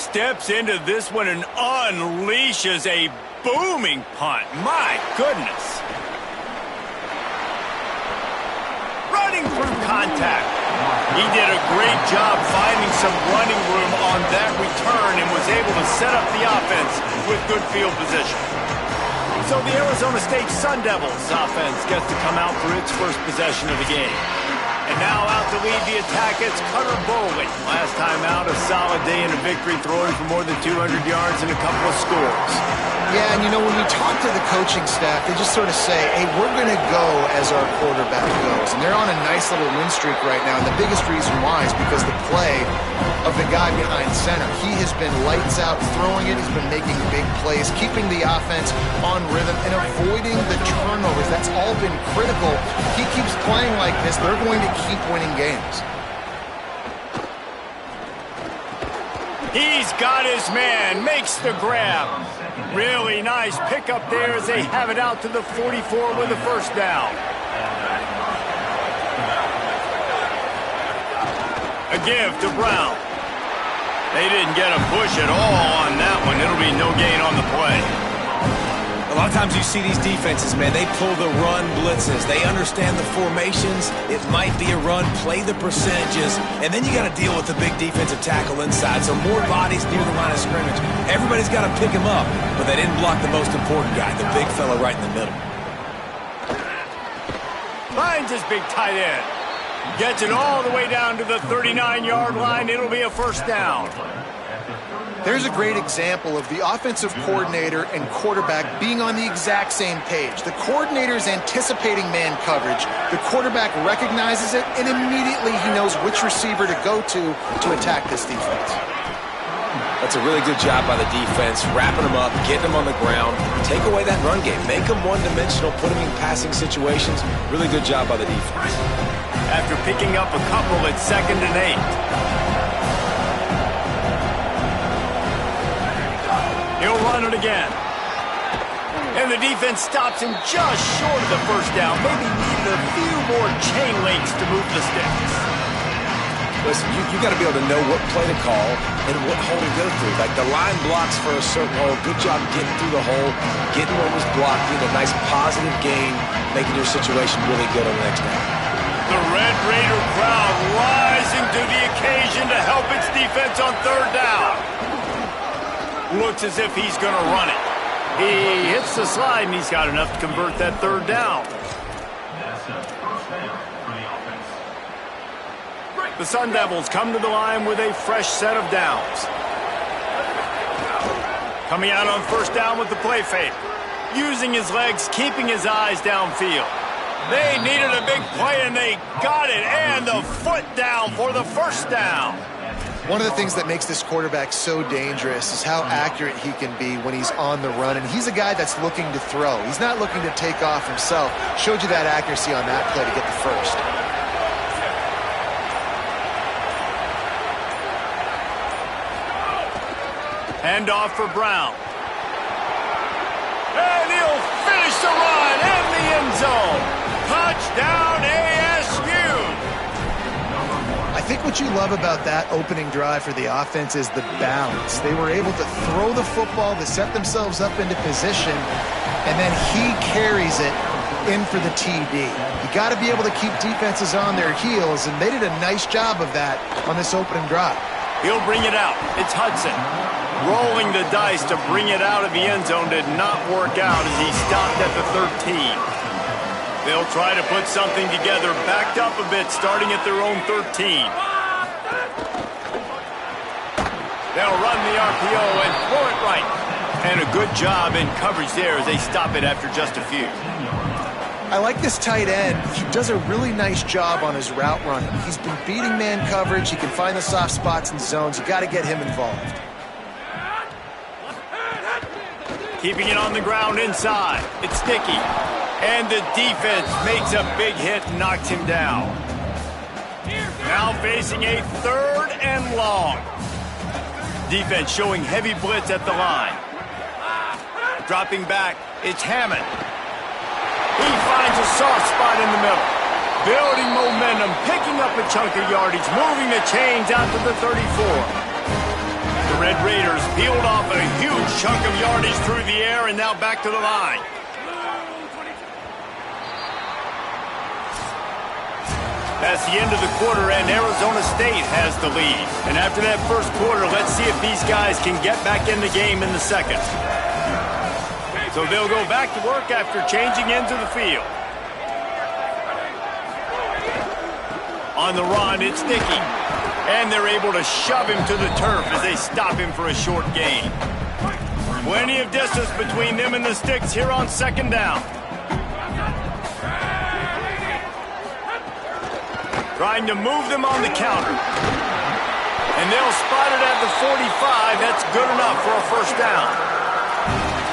Steps into this one and unleashes a booming punt. My goodness. Running through contact. He did a great job finding some running room on that return and was able to set up the offense with good field position. So the Arizona State Sun Devils offense gets to come out for its first possession of the game. And now out to lead the attack, it's Cutter Boley. Last time out, a solid day in a victory, throwing for more than 200 yards and a couple of scores. Yeah, and you know, when we talk to the coaching staff, they just sort of say, hey, we're going to go as our quarterback goes. And they're on a nice little win streak right now. And the biggest reason why is because the play of the guy behind center. He has been lights out throwing it. He's been making big plays, keeping the offense on rhythm and avoiding the turnovers. That's all been critical. He keeps playing like this, they're going to keep winning games. He's got his man, makes the grab. Really nice pickup there as they have it out to the 44 with a first down. A give to Brown. They didn't get a push at all on that one. It'll be no gain on the play. A lot of times you see these defenses, man, they pull the run blitzes. They understand the formations. It might be a run, play the percentages, and then you got to deal with the big defensive tackle inside. So more bodies near the line of scrimmage. Everybody's got to pick him up, but they didn't block the most important guy, the big fella right in the middle. Finds his big tight end. Gets it all the way down to the 39-yard line. It'll be a first down. There's a great example of the offensive coordinator and quarterback being on the exact same page. The coordinator is anticipating man coverage. The quarterback recognizes it, and immediately he knows which receiver to go to attack this defense. That's a really good job by the defense, wrapping them up, getting them on the ground, take away that run game, make them one-dimensional, put them in passing situations. Really good job by the defense. After picking up a couple at 2nd and 8. He'll run it again. And the defense stops him just short of the first down. Maybe needed a few more chain links to move the sticks. Listen, you got to be able to know what play to call and what hole to go through. Like the line blocks for a certain hole. Good job getting through the hole, getting what was blocked, getting a nice positive gain, making your situation really good on the next down. The Red Raider crowd rising to the occasion to help its defense on 3rd down. Looks as if he's going to run it. He hits the slide, and he's got enough to convert that 3rd down. The Sun Devils come to the line with a fresh set of downs. Coming out on 1st down with the play fake. Using his legs, keeping his eyes downfield. They needed a big play, and they got it. And the foot down for the first down. One of the things that makes this quarterback so dangerous is how accurate he can be when he's on the run. And he's a guy that's looking to throw. He's not looking to take off himself. Showed you that accuracy on that play to get the first. Handoff for Brown. And he'll finish the run in the end zone. Touchdown ASU. I think what you love about that opening drive for the offense is the balance. They were able to throw the football to set themselves up into position, and then he carries it in for the TD. You got to be able to keep defenses on their heels, and they did a nice job of that on this opening drive. He'll bring it out. It's Hudson. Rolling the dice to bring it out of the end zone did not work out as he stopped at the 13. They'll try to put something together, backed up a bit, starting at their own 13. They'll run the RPO and throw it right. And a good job in coverage there as they stop it after just a few. I like this tight end. He does a really nice job on his route running. He's been beating man coverage. He can find the soft spots and zones. You got to get him involved. Keeping it on the ground inside. It's sticky. And the defense makes a big hit and knocks him down. Now facing a 3rd and long. Defense showing heavy blitz at the line. Dropping back, it's Hammond. He finds a soft spot in the middle. Building momentum, picking up a chunk of yardage, moving the chains out to the 34. The Red Raiders peeled off a huge chunk of yardage through the air and now back to the line. That's the end of the quarter, and Arizona State has the lead. And after that first quarter, let's see if these guys can get back in the game in the second. So they'll go back to work after changing into the field. On the run, it's Dickey. And they're able to shove him to the turf as they stop him for a short gain. Plenty of distance between them and the sticks here on second down. Trying to move them on the counter. And they'll spot it at the 45. That's good enough for a first down.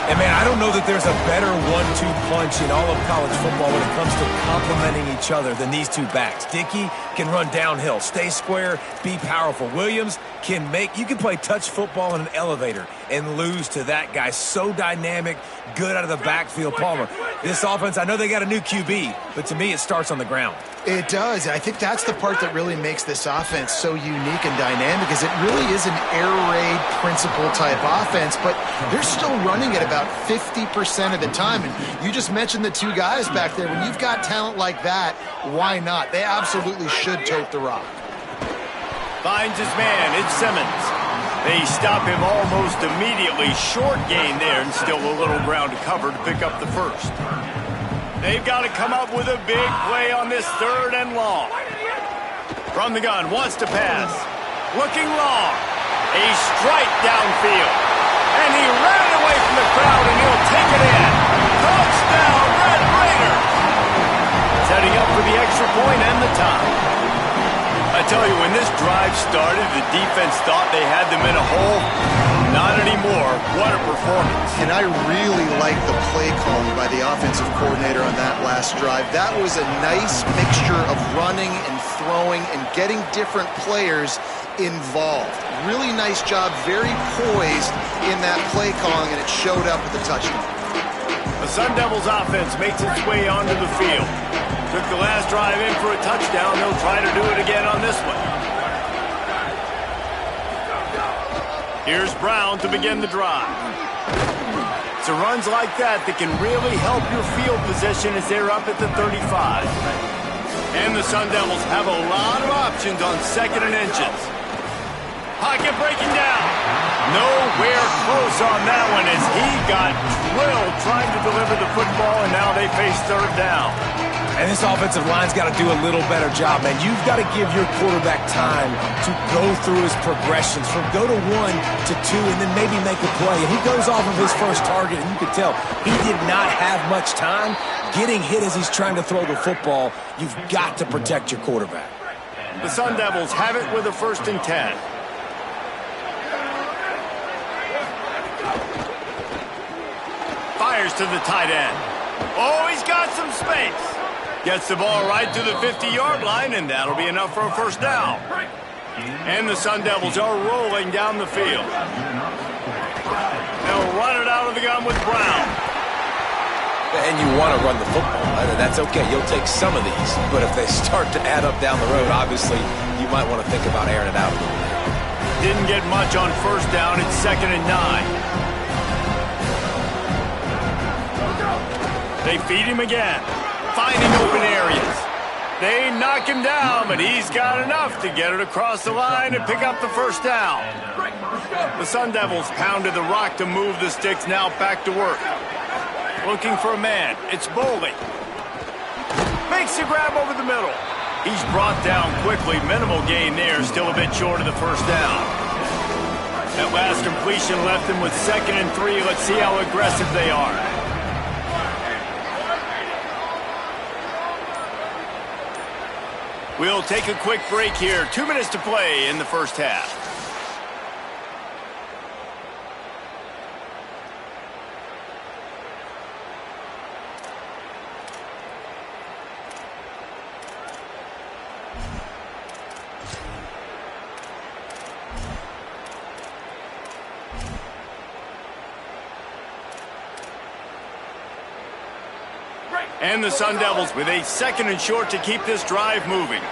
And, man, I don't know that there's a better 1-2 punch in all of college football when it comes to complementing each other than these two backs. Dickey can run downhill, stay square, be powerful. Williams can you can play touch football in an elevator and lose to that guy. So dynamic, good out of the backfield. Palmer, this offense, I know they got a new QB, but to me it starts on the ground. It does. I think that's the part that really makes this offense so unique and dynamic, is it really is an air raid principle type offense, but they're still running at about 50% of the time. And you just mentioned the two guys back there. When you've got talent like that, why not? They absolutely should tote the rock. Finds his man. It's Simmons. They stop him almost immediately. Short gain there, and still a little ground to cover to pick up the first. They've got to come up with a big play on this third and long. From the gun, wants to pass. Looking long. A strike downfield. And he ran it away from the crowd, and he'll take it in. Touchdown, Red Raider! Setting up for the extra point and the tie. I tell you, when this drive started, the defense thought they had them in a hole. Not anymore. What a performance. And I really like the play calling by the offensive coordinator on that last drive. That was a nice mixture of running and throwing and getting different players involved. Really nice job, very poised in that play calling, and it showed up with the touchdown. The Sun Devils offense makes its way onto the field. Took the last drive in for a touchdown. They'll try to do it again on this one. Here's Brown to begin the drive. So runs like that can really help your field position as they're up at the 35. And the Sun Devils have a lot of options on second and inches. Pocket breaking down. Nowhere close on that one as he got drilled trying to deliver the football, and now they face third down. And this offensive line's got to do a little better job, man. You've got to give your quarterback time to go through his progressions from go to 1 to 2 and then maybe make a play. And he goes off of his first target, and you can tell he did not have much time getting hit as he's trying to throw the football. You've got to protect your quarterback. The Sun Devils have it with a 1st and 10. Fires to the tight end. Oh, he's got some space. Gets the ball right to the 50-yard line, and that'll be enough for a first down. And the Sun Devils are rolling down the field. They'll run it out of the gun with Brown. And you want to run the football. That's okay. You'll take some of these. But if they start to add up down the road, obviously, you might want to think about airing it out a little bit. Didn't get much on first down. It's 2nd and 9. They feed him again. Finding open areas. They knock him down, but he's got enough to get it across the line and pick up the first down. The Sun Devils pounded the rock to move the sticks, now back to work. Looking for a man. It's Boley. Makes a grab over the middle. He's brought down quickly. Minimal gain there, still a bit short of the first down. That last completion left him with 2nd and 3. Let's see how aggressive they are. We'll take a quick break here. 2 minutes to play in the first half. And the Sun Devils with a 2nd and short to keep this drive moving.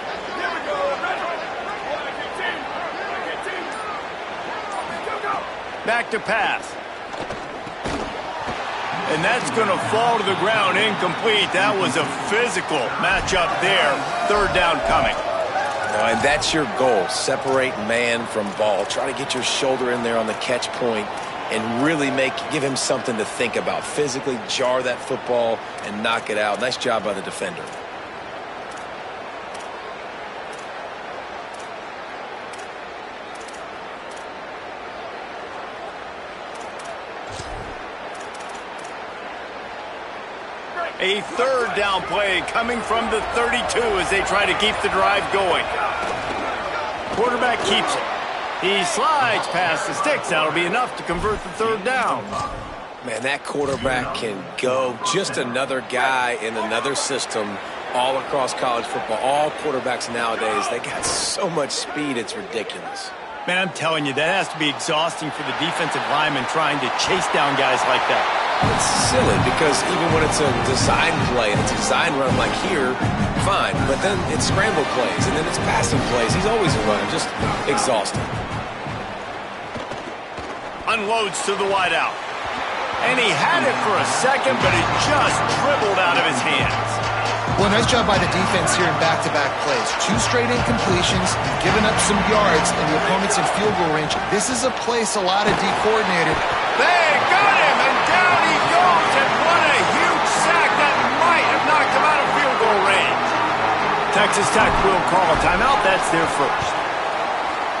Back to pass. And that's going to fall to the ground incomplete. That was a physical matchup there. Third down coming. And that's your goal. Separate man from ball. Try to get your shoulder in there on the catch point and really give him something to think about. Physically jar that football and knock it out. Nice job by the defender. A third down play coming from the 32 as they try to keep the drive going. Quarterback keeps it. He slides past the sticks. That'll be enough to convert the third down. Man, that quarterback can go. Just another guy in another system all across college football. All quarterbacks nowadays, they got so much speed, it's ridiculous. Man, I'm telling you, that has to be exhausting for the defensive lineman trying to chase down guys like that. It's silly because even when it's a design play and it's a design run like here, fine. But then it's scramble plays and then it's passing plays. He's always a runner, just exhausting. Unloads to the wideout. And he had it for a second, but it just dribbled out of his hands. Well, nice job by the defense here in back-to-back plays. 2 straight incompletions, giving up some yards, and the opponent's in field goal range. This is a place a lot of D-coordinator. They got him, and down he goes, and what a huge sack that might have knocked him out of field goal range. Texas Tech will call a timeout. That's their first.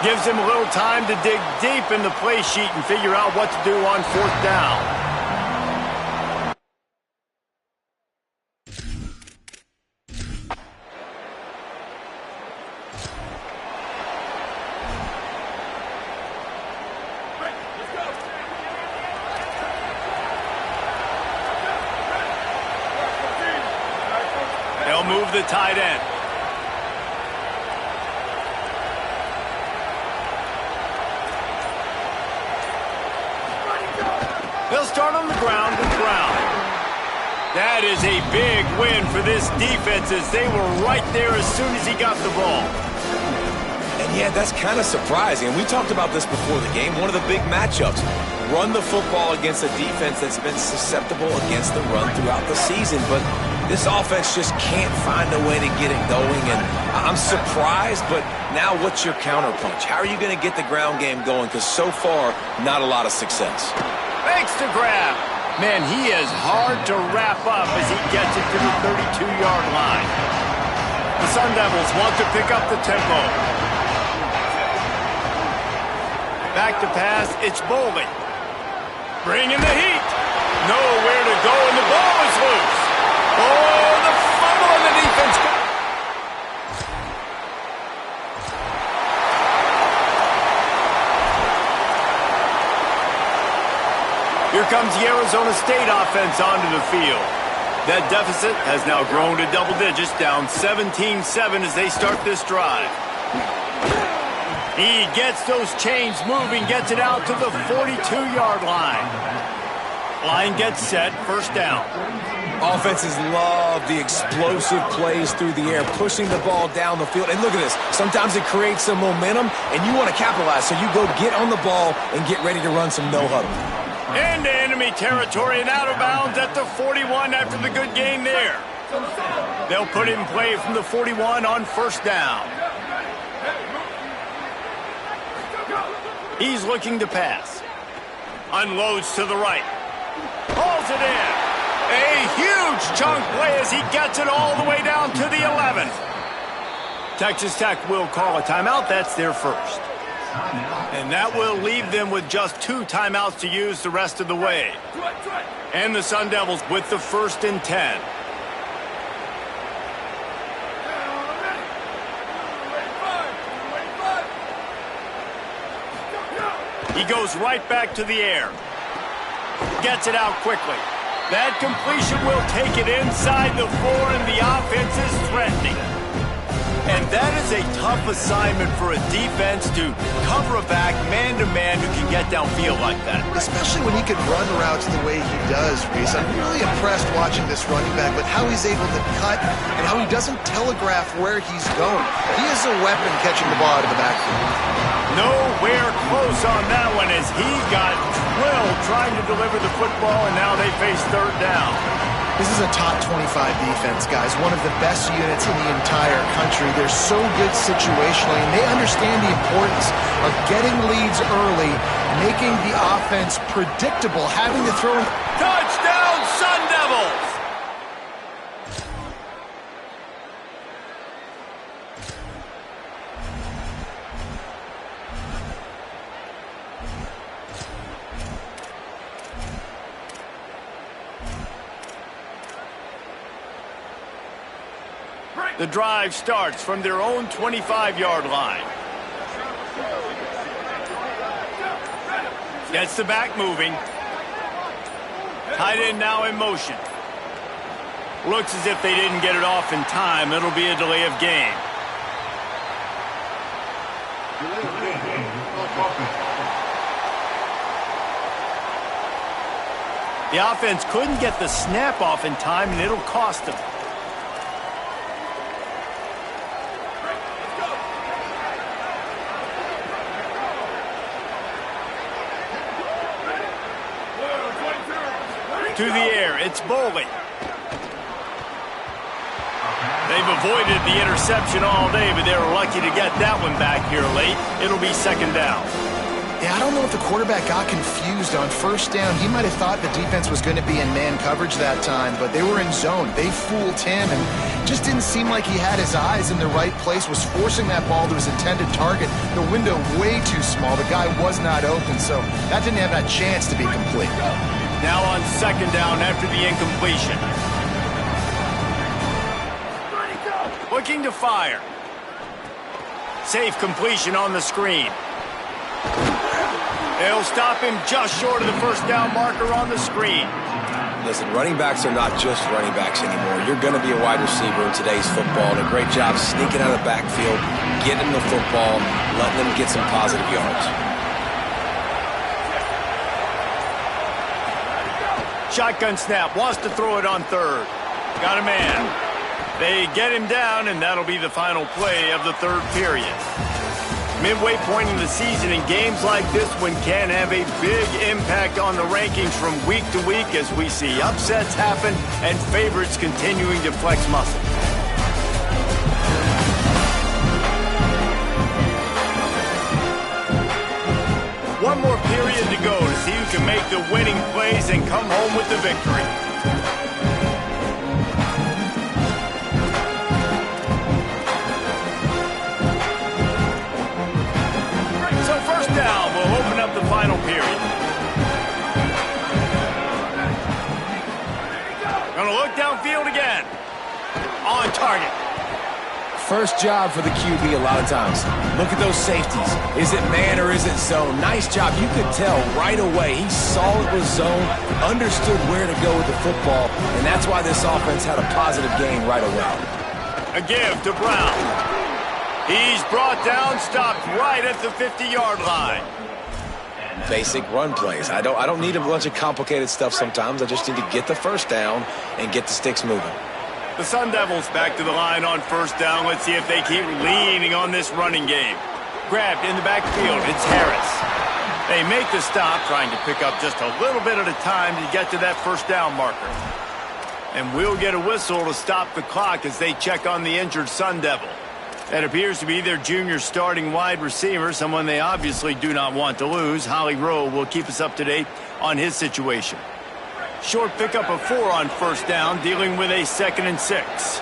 Gives him a little time to dig deep in the play sheet and figure out what to do on fourth down. They'll move the tight end. They'll start on the ground with Brown. That is a big win for this defense as they were right there as soon as he got the ball. And yeah, that's kind of surprising. We talked about this before the game. One of the big matchups. Run the football against a defense that's been susceptible against the run throughout the season. But this offense just can't find a way to get it going. And I'm surprised, but now what's your counterpunch? How are you going to get the ground game going? Because so far, not a lot of success. Fakes to grab. Man, he is hard to wrap up as he gets it to the 32-yard line. The Sun Devils want to pick up the tempo. Back to pass, it's Boley. Bringing the heat. Nowhere to go, and the ball is loose. Oh, the fumble on the defense. Here comes the Arizona State offense onto the field. That deficit has now grown to double digits, down 17-7 as they start this drive. He gets those chains moving, gets it out to the 42-yard line. Line gets set, first down. Offenses love the explosive plays through the air, pushing the ball down the field. And look at this. Sometimes it creates some momentum, and you want to capitalize. So you go get on the ball and get ready to run some no-huddle. Into enemy territory and out of bounds at the 41 after the good game there. They'll put it in play from the 41 on first down. He's looking to pass. Unloads to the right. Pulls it in. A huge chunk play as he gets it all the way down to the 11. Texas Tech will call a timeout. That's their first. And that will leave them with just 2 timeouts to use the rest of the way. And the Sun Devils with the 1st and 10. He goes right back to the air. Gets it out quickly. That completion will take it inside the 4, and the offense is threatening. And that is a tough assignment for a defense to cover a back man-to-man who can get downfield like that. Especially when he can run routes the way he does, Reese. I'm really impressed watching this running back with how he's able to cut and how he doesn't telegraph where he's going. He is a weapon catching the ball out of the backfield. Nowhere close on that one as he got drilled trying to deliver the football, and now they face third down. This is a top 25 defense, guys. One of the best units in the entire country. They're so good situationally, and they understand the importance of getting leads early, making the offense predictable, having to throw. Touchdown, Sun Devils! The drive starts from their own 25-yard line. Gets the back moving. Tight end now in motion. Looks as if they didn't get it off in time. It'll be a delay of game. The offense couldn't get the snap off in time, and it'll cost them. To the air, it's Boley. They've avoided the interception all day, but they were lucky to get that one back here late. It'll be second down. Yeah, I don't know if the quarterback got confused on first down. He might have thought the defense was going to be in man coverage that time, but they were in zone. They fooled him and just didn't seem like he had his eyes in the right place, was forcing that ball to his intended target. The window way too small. The guy was not open, so that didn't have that chance to be complete. Now on second down after the incompletion. Looking to fire. Safe completion on the screen. They'll stop him just short of the first down marker on the screen. Listen, running backs are not just running backs anymore. You're going to be a wide receiver in today's football, and a great job sneaking out of the backfield, getting the football, letting them get some positive yards. Shotgun snap, wants to throw it on third. Got a man. They get him down, and that'll be the final play of the third period. Midway point in the season, and games like this one can have a big impact on the rankings from week to week as we see upsets happen and favorites continuing to flex muscle. One more period to go to see who can make the winning plays and come home with the victory. So first down will open up the final period. Gonna look downfield again. On target. First job for the QB a lot of times. Look at those safeties. Is it man or is it zone? Nice job. You could tell right away. He saw it was zone, understood where to go with the football, and that's why this offense had a positive game right away. A give to Brown. He's brought down, stopped right at the 50-yard line. Basic run plays. I don't need a bunch of complicated stuff sometimes. I just need to get the first down and get the sticks moving. The Sun Devils back to the line on first down. Let's see if they keep leaning on this running game. Grabbed in the backfield. It's Harris. They make the stop, trying to pick up just a little bit at a time to get to that first down marker. And we'll get a whistle to stop the clock as they check on the injured Sun Devil. That appears to be their junior starting wide receiver, someone they obviously do not want to lose. Holly Rowe will keep us up to date on his situation. Short pickup of 4 on first down, dealing with a 2nd and 6.